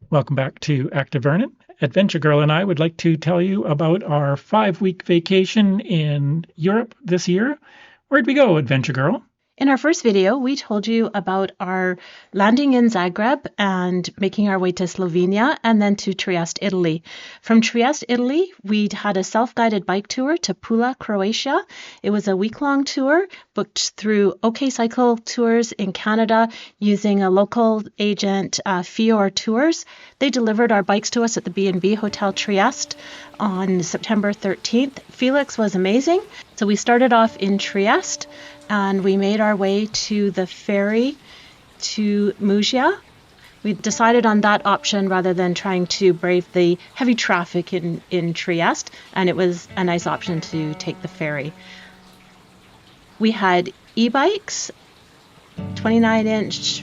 Welcome back to Active Vernon. Adventure Girl and I would like to tell you about our 5-week vacation in Europe this year. Where'd we go, Adventure Girl? In our first video, we told you about our landing in Zagreb and making our way to Slovenia and then to Trieste, Italy. From Trieste, Italy, we had a self-guided bike tour to Pula, Croatia. It was a week-long tour booked through OK Cycle Tours in Canada using a local agent, Fiore Tours. They delivered our bikes to us at the B&B Hotel Trieste on September 13th. Felix was amazing. So we started off in Trieste and we made our way to the ferry to Muggia. We decided on that option rather than trying to brave the heavy traffic in Trieste, and it was a nice option to take the ferry. We had e-bikes, 29-inch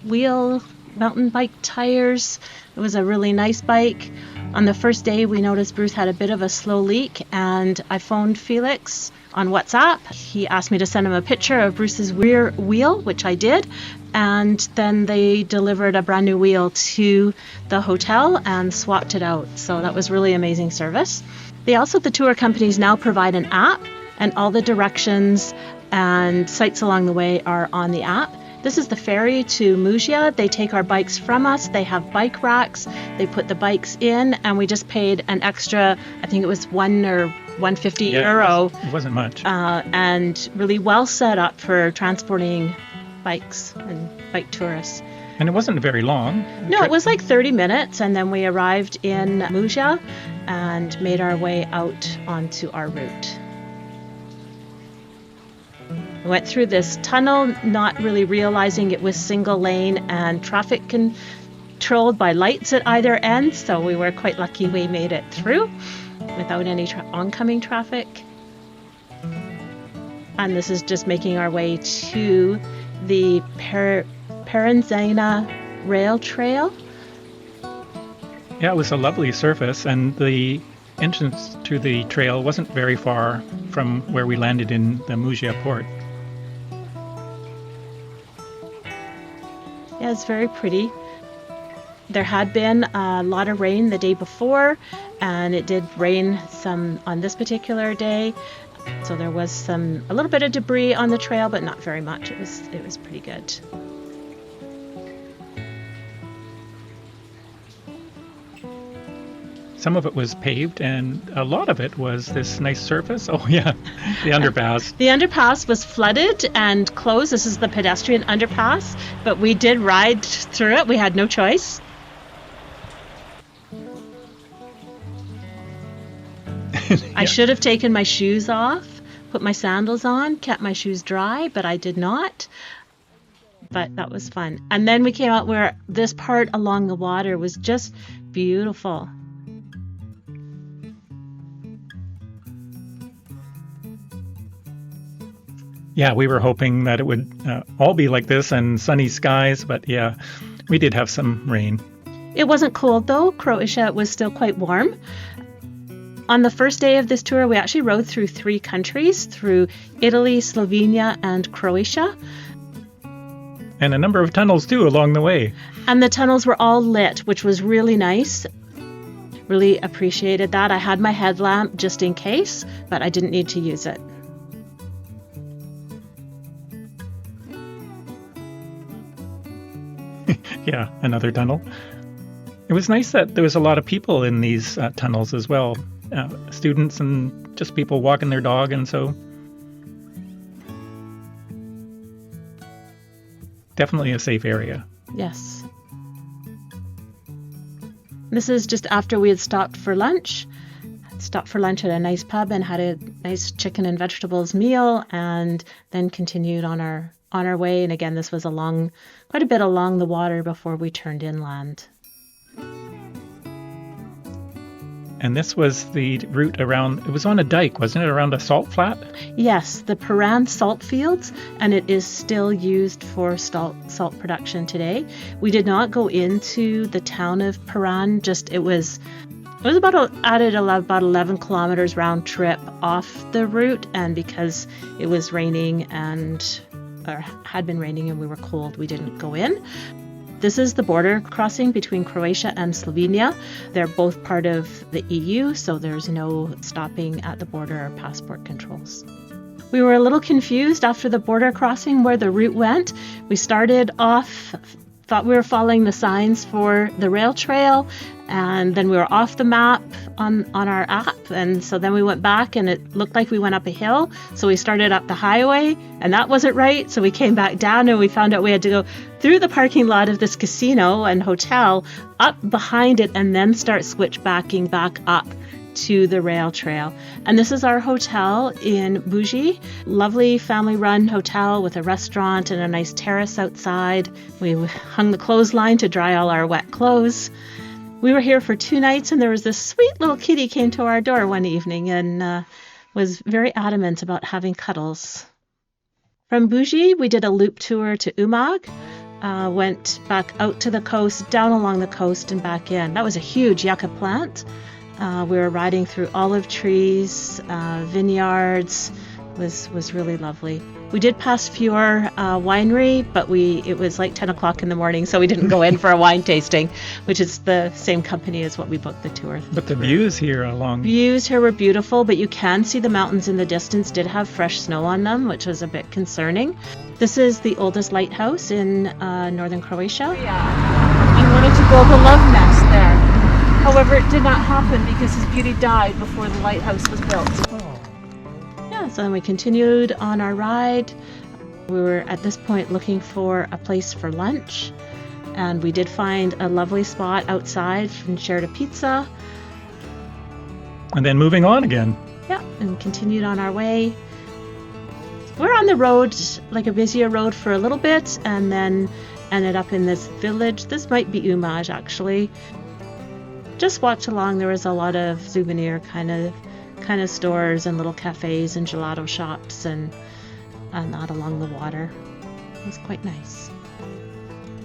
wheel mountain bike tires. It was a really nice bike. On the first day, we noticed Bruce had a bit of a slow leak, and I phoned Felix on WhatsApp. He asked me to send him a picture of Bruce's rear wheel, which I did, and then they delivered a brand new wheel to the hotel and swapped it out. So that was really amazing service. The tour companies now provide an app, and all the directions and sites along the way are on the app. This is the ferry to Muggia. They take our bikes from us. They have bike racks. They put the bikes in, and we just paid an extra, I think it was €1 It wasn't much. And really well set up for transporting bikes and bike tourists. And it wasn't very long. No, it was like 30 minutes, and then we arrived in Muggia and made our way out onto our route. We went through this tunnel, not really realizing it was single lane and traffic controlled by lights at either end, so we were quite lucky we made it through without any oncoming traffic. And this is just making our way to the Parenzana rail trail. Yeah, it was a lovely surface, and the entrance to the trail wasn't very far from where we landed in the Muggia port. Yeah, it's very pretty. There had been a lot of rain the day before, and it did rain some on this particular day. So there was a little bit of debris on the trail, but not very much. It was pretty good. Some of it was paved, and a lot of it was this nice surface. Oh yeah, the underpass. The underpass was flooded and closed. This is the pedestrian underpass, but we did ride through it. We had no choice. Yeah. I should have taken my shoes off, put my sandals on, kept my shoes dry, but I did not. But that was fun. And then we came out where this part along the water was just beautiful. Yeah, we were hoping that it would all be like this and sunny skies, but yeah, we did have some rain. It wasn't cold though. Croatia was still quite warm. On the first day of this tour, we actually rode through 3 countries, through Italy, Slovenia, and Croatia. And a number of tunnels too along the way. And the tunnels were all lit, which was really nice. Really appreciated that. I had my headlamp just in case, but I didn't need to use it. Yeah, another tunnel. It was nice that there was a lot of people in these tunnels as well. Students and just people walking their dog, and so definitely a safe area. Yes. This is just after we had stopped for lunch. Stopped for lunch at a nice pub and had a nice chicken and vegetables meal, and then continued on our way. And again, this was quite a bit along the water before we turned inland. And this was the route around, it was on a dike, wasn't it, around a salt flat? Yes, the Paran salt fields, and it is still used for salt production today. We did not go into the town of Paran, it was about 11 kilometers round trip off the route, and because it was raining or had been raining and we were cold, we didn't go in. This is the border crossing between Croatia and Slovenia. They're both part of the EU, so there's no stopping at the border or passport controls. We were a little confused after the border crossing where the route went. We started off, thought we were following the signs for the rail trail, and then we were off the map on our app, and so then we went back and it looked like we went up a hill, so we started up the highway and that wasn't right, so we came back down and we found out we had to go through the parking lot of this casino and hotel, up behind it, and then start switchbacking back up to the rail trail. And this is our hotel in Buje, lovely family-run hotel with a restaurant and a nice terrace outside. We hung the clothesline to dry all our wet clothes. We were here for 2 nights, and there was this sweet little kitty came to our door one evening and was very adamant about having cuddles. From Buje, we did a loop tour to Umag, went back out to the coast, down along the coast, and back in. That was a huge yucca plant. We were riding through olive trees, vineyards. Was really lovely. We did pass Fiore winery, but it was like 10 o'clock in the morning, so we didn't go in for a wine tasting, which is the same company as what we booked the tour. But the views here were beautiful, but you can see the mountains in the distance did have fresh snow on them, which was a bit concerning. This is the oldest lighthouse in northern Croatia. He wanted to build a love nest there. However, it did not happen because his beauty died before the lighthouse was built. So then we continued on our ride. We were at this point looking for a place for lunch, and we did find a lovely spot outside and shared a pizza. And then moving on again. Yeah, and continued on our way. We're on the road, like a busier road for a little bit, and then ended up in this village. This might be Umag, actually. Just walked along. There was a lot of souvenir kind of stores and little cafes and gelato shops and not along the water. It was quite nice.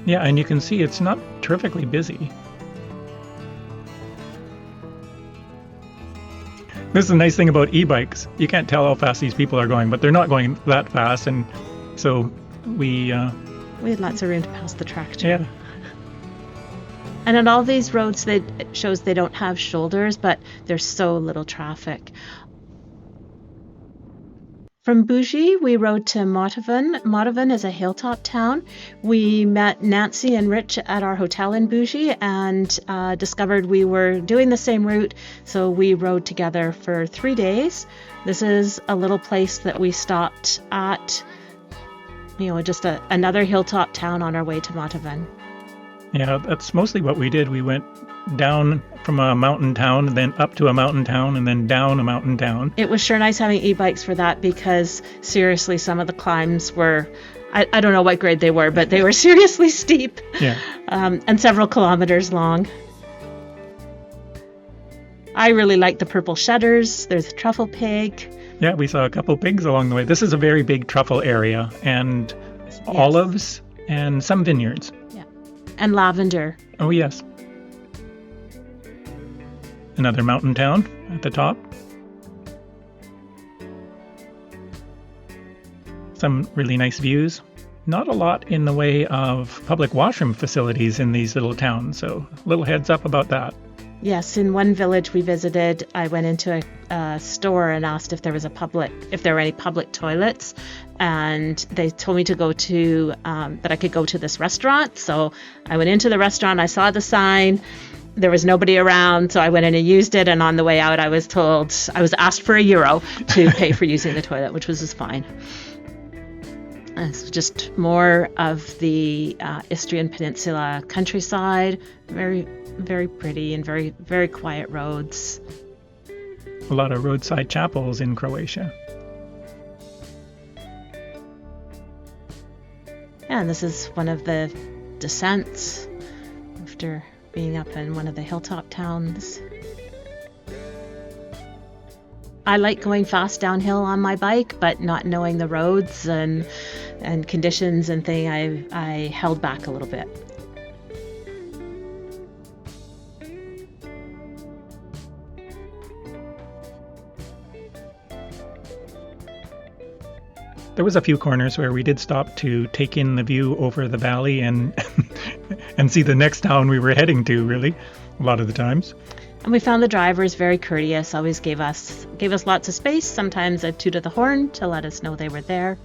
Yeah, and you can see it's not terrifically busy. This is a nice thing about e-bikes. You can't tell how fast these people are going, but they're not going that fast, and so we had lots of room to pass the tractor. Yeah. And on all these roads, it shows they don't have shoulders, but there's so little traffic. From Buje, we rode to Motovun. Motovun is a hilltop town. We met Nancy and Rich at our hotel in Buje and discovered we were doing the same route, so we rode together for 3 days. This is a little place that we stopped at, just another hilltop town on our way to Motovun. Yeah, that's mostly what we did. We went down from a mountain town, then up to a mountain town, and then down a mountain town. It was sure nice having e-bikes for that because, seriously, some of the climbs were, I don't know what grade they were, but they were seriously steep. Yeah. And several kilometers long. I really like the purple shutters. There's a truffle pig. Yeah, we saw a couple pigs along the way. This is a very big truffle area, and Yes. olives and some vineyards. And lavender. Oh, yes. Another mountain town at the top. Some really nice views. Not a lot in the way of public washroom facilities in these little towns, so a little heads up about that. Yes, in one village we visited, I went into a store and asked if there were any public toilets, and they told me to go to that I could go to this restaurant. So I went into the restaurant. I saw the sign. There was nobody around, so I went in and used it. And on the way out, I was asked for €1 to pay for using the toilet, which was just fine. It's just more of the Istrian Peninsula countryside. Very, very pretty and very, very quiet roads. A lot of roadside chapels in Croatia. Yeah, and this is one of the descents after being up in one of the hilltop towns. I like going fast downhill on my bike, but not knowing the roads and conditions and I held back a little bit. There was a few corners where we did stop to take in the view over the valley, and and see the next town we were heading to, really, a lot of the times. And we found the drivers very courteous, always gave us lots of space, sometimes a toot of the horn to let us know they were there.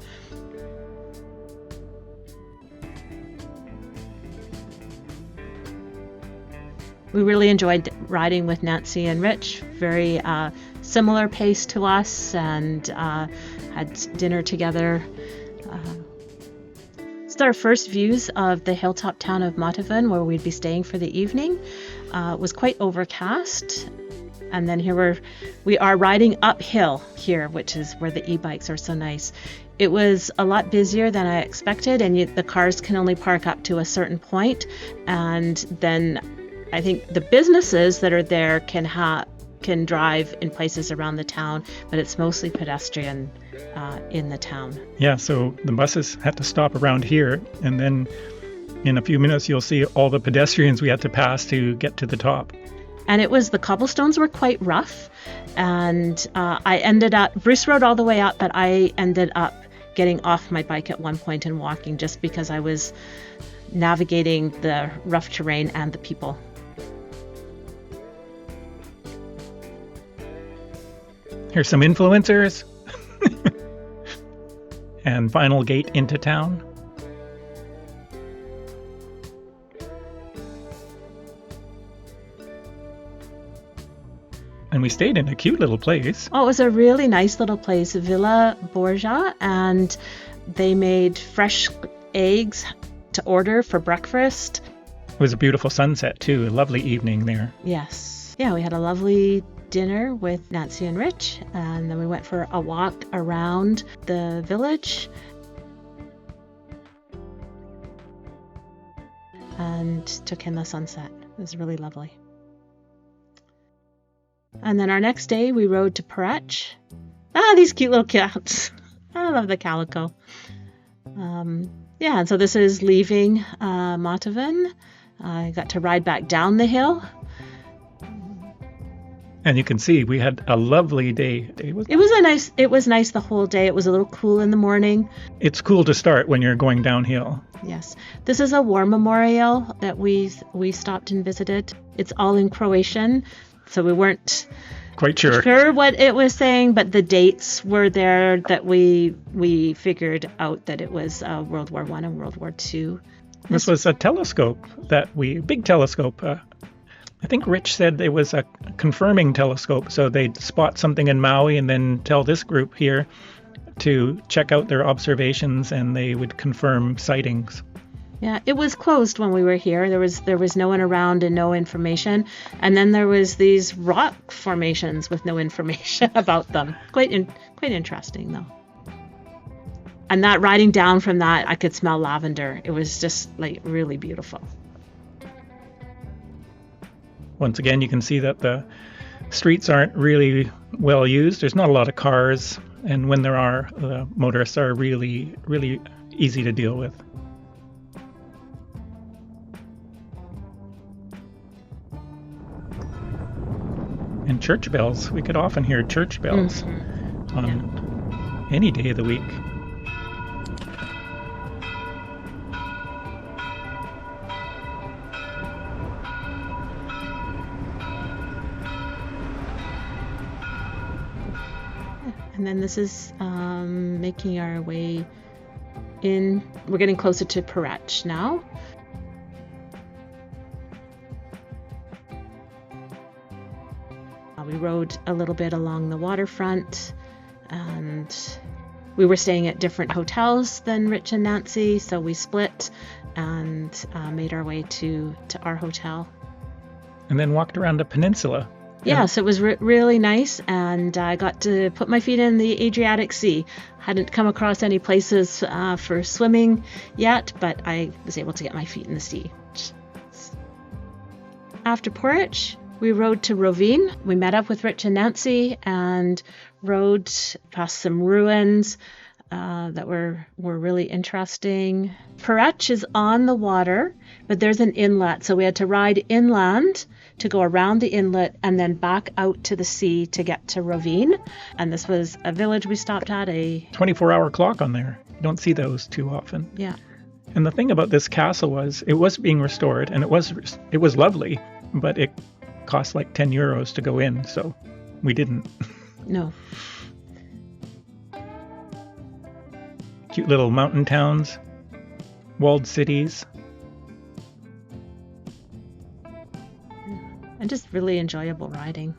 We really enjoyed riding with Nancy and Rich, very similar pace to us, and had dinner together. It's our first views of the hilltop town of Motovun, where we'd be staying for the evening. It was quite overcast, and then here we are riding uphill here, which is where the e-bikes are so nice. It was a lot busier than I expected, and the cars can only park up to a certain point, and then I think the businesses that are there can drive in places around the town, but it's mostly pedestrian in the town. Yeah, so the buses had to stop around here, and then in a few minutes you'll see all the pedestrians we had to pass to get to the top. And the cobblestones were quite rough, and Bruce rode all the way up, but I ended up getting off my bike at one point and walking just because I was navigating the rough terrain and the people. Here's some influencers. And final gate into town. And we stayed in a cute little place. Oh, it was a really nice little place, Villa Borgia, and they made fresh eggs to order for breakfast. It was a beautiful sunset too, a lovely evening there. Yes. Yeah, we had a lovely dinner with Nancy and Rich, and then we went for a walk around the village and took in the sunset. It was really lovely. And then our next day we rode to Porec. These cute little cats. I love the calico. And so this is leaving Motovun. I got to ride back down the hill. And you can see we had a lovely day. It was nice the whole day. It was a little cool in the morning. It's cool to start when you're going downhill. Yes. This is a war memorial that we stopped and visited. It's all in Croatian, so we weren't quite sure what it was saying, but the dates were there that we figured out that it was World War I and World War II. This was a telescope big telescope. I think Rich said it was a confirming telescope, so they'd spot something in Maui and then tell this group here to check out their observations, and they would confirm sightings. Yeah, it was closed when we were here. There was no one around and no information, and then there was these rock formations with no information about them. Quite interesting, though. And that riding down from that, I could smell lavender. It was just like really beautiful. Once again, you can see that the streets aren't really well used. There's not a lot of cars, and when there are, the motorists are really, really easy to deal with. And church bells. We could often hear church bells on any day of the week. And then this is making our way in. We're getting closer to Porec now. We rode a little bit along the waterfront, and we were staying at different hotels than Rich and Nancy, so we split and made our way to our hotel. And then walked around the peninsula. Yes, it was really nice, and I got to put my feet in the Adriatic Sea. Hadn't come across any places for swimming yet, but I was able to get my feet in the sea. After Porec, we rode to Rovinj. We met up with Rich and Nancy and rode past some ruins that were really interesting. Porec is on the water, but there's an inlet, so we had to ride inland to go around the inlet and then back out to the sea to get to Rovinj. And this was a village we stopped at, a 24-hour clock on there. You don't see those too often. Yeah. And the thing about this castle was it was being restored, and it was lovely, but it cost like 10 euros to go in, so we didn't. No. Cute little mountain towns, walled cities. And just really enjoyable riding.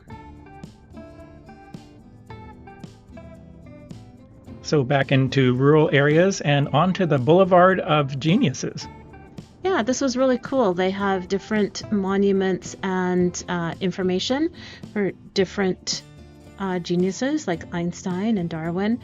So back into rural areas and onto the Boulevard of Geniuses. Yeah, this was really cool. They have different monuments and information for different geniuses like Einstein and Darwin.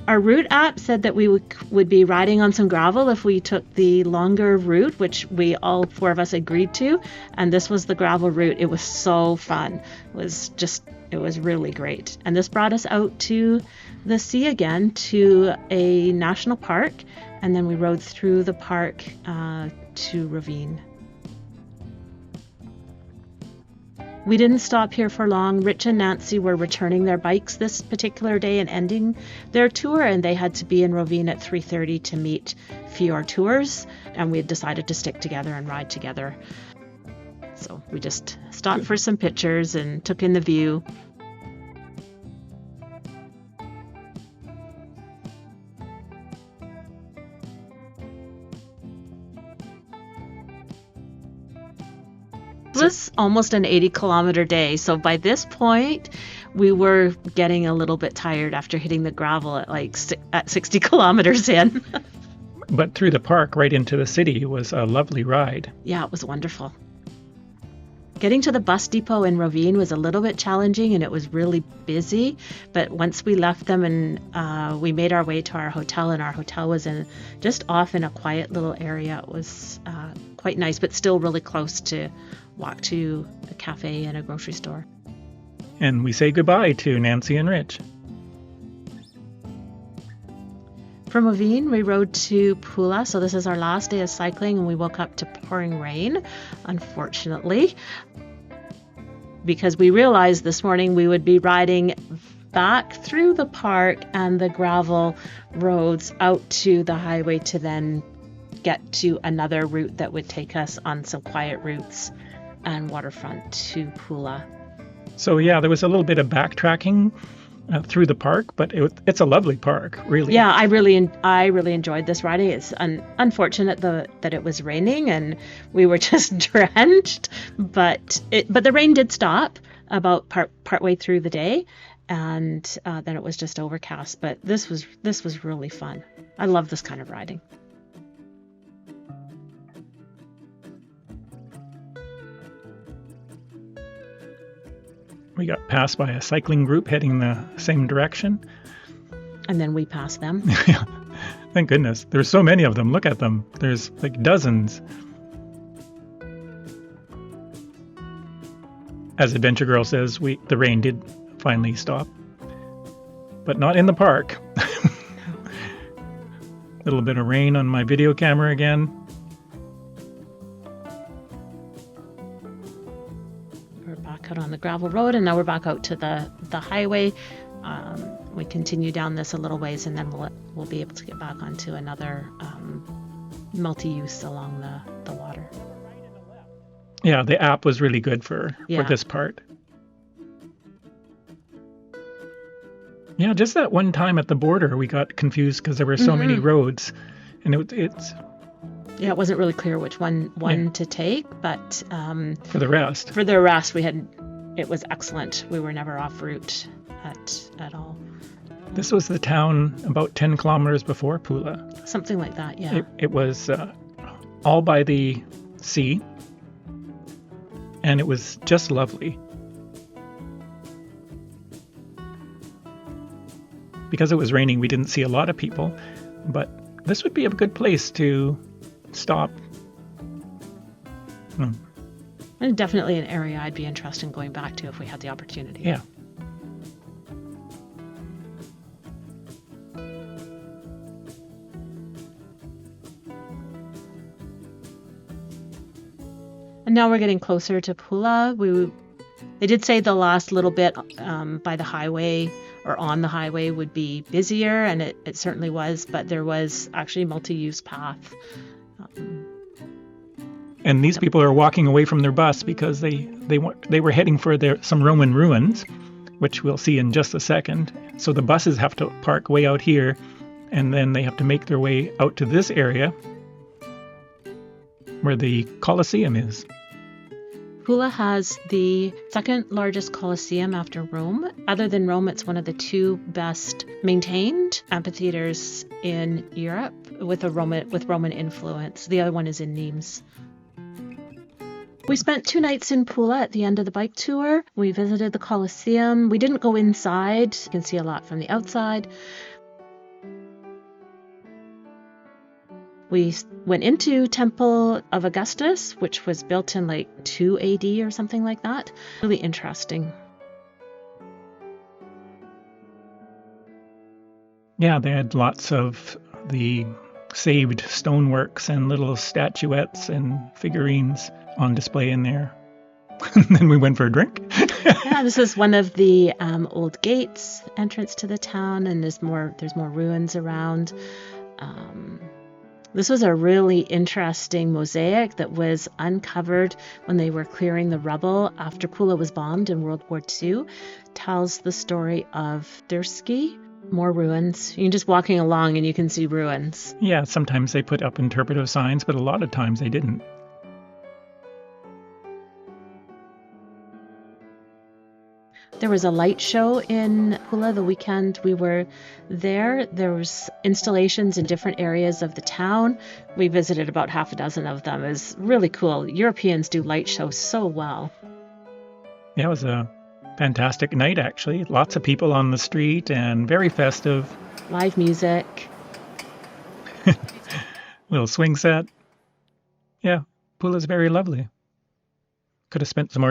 Our route app said that we would be riding on some gravel if we took the longer route, which we all four of us agreed to. And this was the gravel route. It was so fun. It was really great. And this brought us out to the sea again, to a national park. And then we rode through the park to Rovinj. We didn't stop here for long. Rich and Nancy were returning their bikes this particular day and ending their tour, and they had to be in Rovinj at 3:30 to meet Fiore Tours, and we had decided to stick together and ride together. So we just stopped for some pictures and took in the view. It was almost an 80-kilometer day, so by this point we were getting a little bit tired after hitting the gravel at 60 kilometers in. But through the park right into the city was a lovely ride. Yeah, it was wonderful. Getting to the bus depot in Rovinj was a little bit challenging, and it was really busy, but once we left them and we made our way to our hotel, and our hotel was just off in a quiet little area. It was quite nice, but still really close to walk to a cafe and a grocery store. And we say goodbye to Nancy and Rich. From Rovinj, we rode to Pula. So this is our last day of cycling, and we woke up to pouring rain, unfortunately, because we realized this morning we would be riding back through the park and the gravel roads out to the highway to then get to another route that would take us on some quiet routes and waterfront to Pula. So yeah, there was a little bit of backtracking through the park, but it's a lovely park, really. Yeah, I really enjoyed this riding. It's unfortunate that it was raining and we were just drenched, but the rain did stop about partway through the day, and then it was just overcast. But this was really fun. I love this kind of riding. We got passed by a cycling group heading the same direction. And then we passed them. Yeah. Thank goodness. There's so many of them. Look at them. There's like dozens. As Adventure Girl says, the rain did finally stop. But not in the park. A little bit of rain on my video camera again. Out on the gravel road, and now we're back out to the highway. We continue down this a little ways, and then we'll be able to get back onto another multi-use along the water. Yeah, the app was really good for this part. Yeah, just that one time at the border we got confused because there were so many roads, and it's. Yeah, it wasn't really clear which one to take, but for the rest, it was excellent. We were never off route at all. This was the town about 10 kilometers before Pula. Something like that, yeah. It was all by the sea, and it was just lovely. Because it was raining, we didn't see a lot of people, but this would be a good place to stop. And definitely an area I'd be interested in going back to if we had the opportunity. Yeah. And now we're getting closer to Pula. They did say the last little bit by the highway or on the highway would be busier, and it certainly was, but there was actually a multi-use path. And these people are walking away from their bus because they were heading for some Roman ruins, which we'll see in just a second. So the buses have to park way out here, and then they have to make their way out to this area where the Colosseum is. Pula has the second largest Colosseum after Rome. Other than Rome, it's one of the two best maintained amphitheaters in Europe with Roman influence. The other one is in Nimes. We spent 2 nights in Pula at the end of the bike tour. We visited the Colosseum. We didn't go inside. You can see a lot from the outside. We went into Temple of Augustus, which was built in like 2 AD or something like that. Really interesting. Yeah, they had lots of the saved stoneworks and little statuettes and figurines on display in there. And then we went for a drink. Yeah, this is one of the old gates, entrance to the town, and there's more ruins around. This was a really interesting mosaic that was uncovered when they were clearing the rubble after Pula was bombed in World War II. Tells the story of Durski. More ruins. You're just walking along and you can see ruins. Yeah, sometimes they put up interpretive signs, but a lot of times they didn't. There was a light show in Pula the weekend we were there. There was installations in different areas of the town. We visited about half a dozen of them. It was really cool. Europeans do light shows so well. Yeah, it was a fantastic night, actually. Lots of people on the street and very festive. Live music. Little swing set. Yeah, Pula's very lovely. Could have spent some more